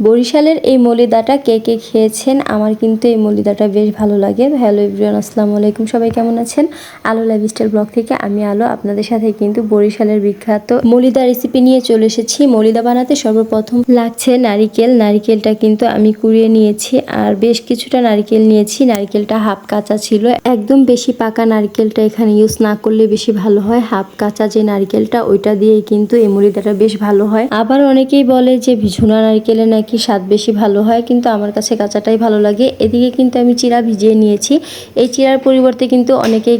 বরিশালের এই মলিদাটা কে কে খেয়েছেন? আমার কিন্তু এই মলিদাটা বেশ ভালো লাগে। হ্যালো এভরিওয়ান, আসসালামু আলাইকুম। সবাই কেমন আছেন? আলো লাইফস্টাইল ব্লগ থেকে আমি আলো আপনাদের সাথে কিন্তু বরিশালের বিখ্যাত মলিদা রেসিপি নিয়ে চলে এসেছি। মলিদা বানাতে সর্বপ্রথম লাগছে নারিকেল। নারিকেলটা কিন্তু আমি কুড়িয়ে নিয়েছি আর বেশ কিছুটা নারিকেল নিয়েছি। নারিকেলটা হাফ কাঁচা ছিল, একদম বেশি পাকা নারিকেলটা এখানে ইউজ না করলে বেশি ভালো হয়। হাফ কাঁচা যে নারিকেলটা ওইটা দিয়েই কিন্তু এই মলিদাটা বেশ ভালো হয়। আবার অনেকেই বলে যে ঝুনা নারিকেলে নাকি স্বাদ বেশি ভালো হয়, কিন্তু আমার কাছে কাঁচাটাই ভালো লাগে। এদিকে কিন্তু আমি চিরা ভিজিয়ে নিয়েছি। এই চিরার পরিবর্তে কিন্তু অনেকেই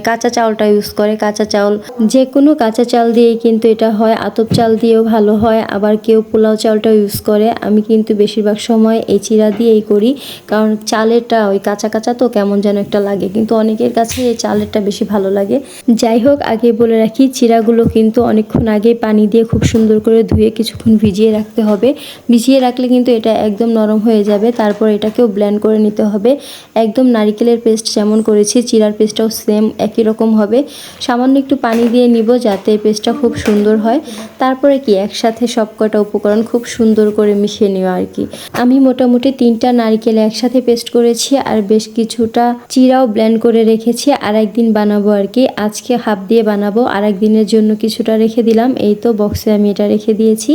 কাঁচা চাউলটা ইউজ করে। কাঁচা চাউল, যে কোনো কাঁচা চাল দিয়েই কিন্তু এটা হয়। আতপ চাল দিয়েও ভালো হয়, আবার কেউ পোলাও চালটা ইউজ করে। আমি কিন্তু বেশিরভাগ সময় এই চিরা দিয়েই করি, কারণ চালেরটা ওই কাঁচা কাঁচা তো কেমন যেন একটা লাগে, কিন্তু অনেকের কাছে এই চালেরটা বেশি ভালো লাগে। যাই হোক, আগে বলে রাখি চিরাগুলো কিন্তু অনেকক্ষণ আগে পানি দিয়ে খুব সুন্দর করে ধুয়ে কিছুক্ষণ ভিজিয়ে রাখতে হবে। ভিজিয়ে রাখলে কিন্তু এটা একদম নরম হয়ে যাবে। তারপর এটাকেও ব্লেন্ড করে নিতে হবে। একদম নারিকেলের পেস্ট যেমন করেছি চিরার পেস্টটাও সেম একই রকম হবে। সামান্য একটু পানি দিয়ে নিব যাতে পেস্টটা খুব সুন্দর হয়। তারপরে কি একসাথে সবকটা উপকরণ খুব সুন্দর করে মিশিয়ে নেওয়া আর কি। আমি মোটামুটি 3টা নারিকেল একসাথে পেস্ট করেছি আর বেশ কিছুটা চিরাও ব্লেন্ড করে রেখেছি। আর একদিন বানাবো আর কি। আজকে হাফ দিয়ে বানাবো, আর একদিনের জন্য কিছুটা রেখে দিলাম। এই তো বক্সে আমি এটা রেখে দিয়েছি।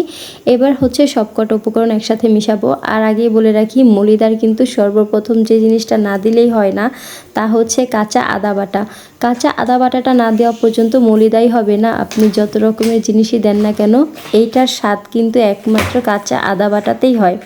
এবার হচ্ছে সবকটা উপকরণ একসাথে মিশাবো। আর আগে বলে রাখি, মলিদার কিন্তু সর্বপ্রথম যে জিনিসটা না দিলেই হয় না, তা হচ্ছে কাঁচা আদা বাটা। কাঁচা আদা বাটাটা না দেওয়া পর্যন্ত মলিদাই হবে না। আপনি যত রকমের জিনিসই দেন না কেন, এইটার স্বাদ কিন্তু একমাত্র কাঁচা আদা বাটাতেই হয়।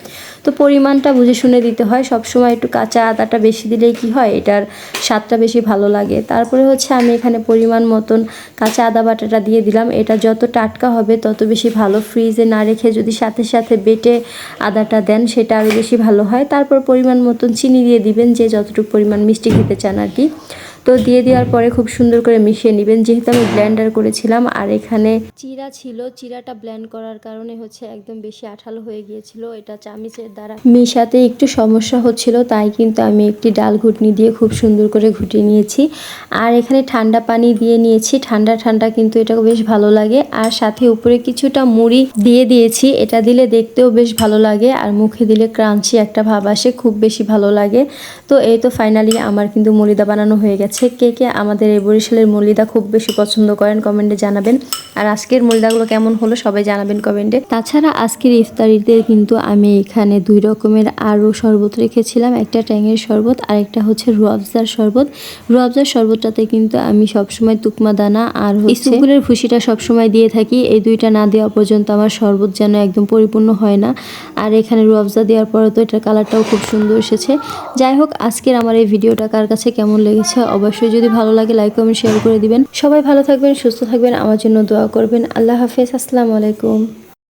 তো পরিমাণটা বুঝে শুনে দিতে হয়। সবসময় একটু কাঁচা আদাটা বেশি দিলেই কি হয়, এটার স্বাদটা বেশি ভালো লাগে। তারপরে হচ্ছে আমি এখানে পরিমাণ মতন কাঁচা আদা বাটাটা দিয়ে দিলাম। এটা যত টাটকা হবে তত বেশি ভালো। ফ্রিজে না রেখে যদি সাথে সাথে বেটে আদাটা দেন সেটা আরও বেশি ভালো হয়। তারপর পরিমাণ মতন চিনি দিয়ে দিবেন, যে যতটুকু পরিমাণ মিষ্টি খেতে চান আর কি। তো দিয়ে দেওয়ার পরে খুব সুন্দর করে মিশিয়ে নেবেন। যেহেতু আমি ব্লেন্ডার করেছিলাম আর এখানে চিরা ছিল, চিরাটা ব্লেন্ড করার কারণে হচ্ছে একদম বেশি আঠালো হয়ে গিয়েছিল। এটা চামিচের দ্বারা মেশাতে একটু সমস্যা হচ্ছিল, তাই কিন্তু আমি একটি ডাল ঘুটনি দিয়ে খুব সুন্দর করে ঘুটিয়ে নিয়েছি। আর এখানে ঠান্ডা পানি দিয়ে নিয়েছি। ঠান্ডা ঠান্ডা কিন্তু এটা বেশ ভালো লাগে। আর সাথে উপরে কিছুটা মুড়ি দিয়ে দিয়েছি। এটা দিলে দেখতেও বেশ ভালো লাগে আর মুখে দিলে ক্রাঞ্চি একটা ভাব আসে, খুব বেশি ভালো লাগে। তো এই তো ফাইনালি আমার কিন্তু মলিদা বানানো হয়ে গেছে। কে কে আমাদের এই বরিশালের মলিদা খুব বেশি পছন্দ করেন কমেন্টে জানাবেন। আর আজকের মলিদাগুলো কেমন হলো সবাই জানাবেন কমেন্টে। তাছাড়া আজকের ইফতারিতে কিন্তু আমি এখানে 2 রকমের আরও শরবত রেখেছিলাম। একটা ট্যাঙের শরবত আর একটা হচ্ছে রুয়াবজার শরবত। রুয়াবজার শরবতটাতে কিন্তু আমি সবসময় তুকমা দানা আর ইসুপুরের ভুসিটা সবসময় দিয়ে থাকি। এই দুইটা না দেওয়া পর্যন্ত আমার শরবত যেন একদম পরিপূর্ণ হয় না। আর এখানে রুয়াবজা দেওয়ার পরে তো এটার কালারটাও খুব সুন্দর এসেছে। যাই হোক, আজকের আমার এই ভিডিওটা কার কাছে কেমন লেগেছে অবশ্যই যদি ভালো লাগে লাইক কমেন্ট শেয়ার করে দিবেন। সবাই ভালো থাকবেন, সুস্থ থাকবেন, আমার জন্য দোয়া করবেন। আল্লাহ হাফেজ, আসসালামু আলাইকুম।